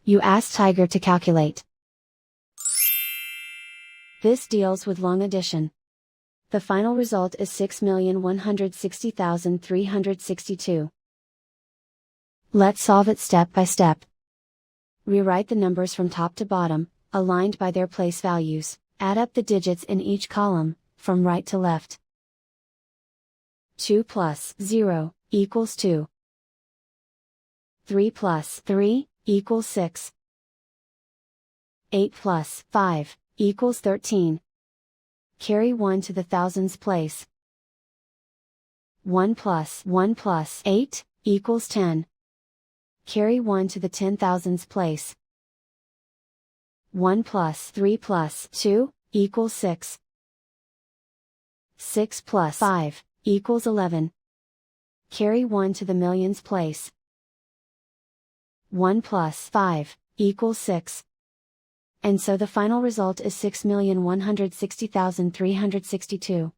You ask Tiger to calculate. This deals with long addition. The final result is 6,160,362. Let's solve it step by step. Rewrite the numbers from top to bottom, aligned by their place values. Add up the digits in each column, from right to left. 2 plus 0 equals 2. 3 plus 3 equals 6. 8 plus 5 equals 13. Carry 1 to the thousands place. 1 plus 8 equals 10. Carry 1 to the 10,000s place. 1 plus 3 plus 2 equals 6. 6 plus 5 equals 11. Carry 1 to the millions place. 1 plus 5 equals 6. And so the final result is 6,160,362.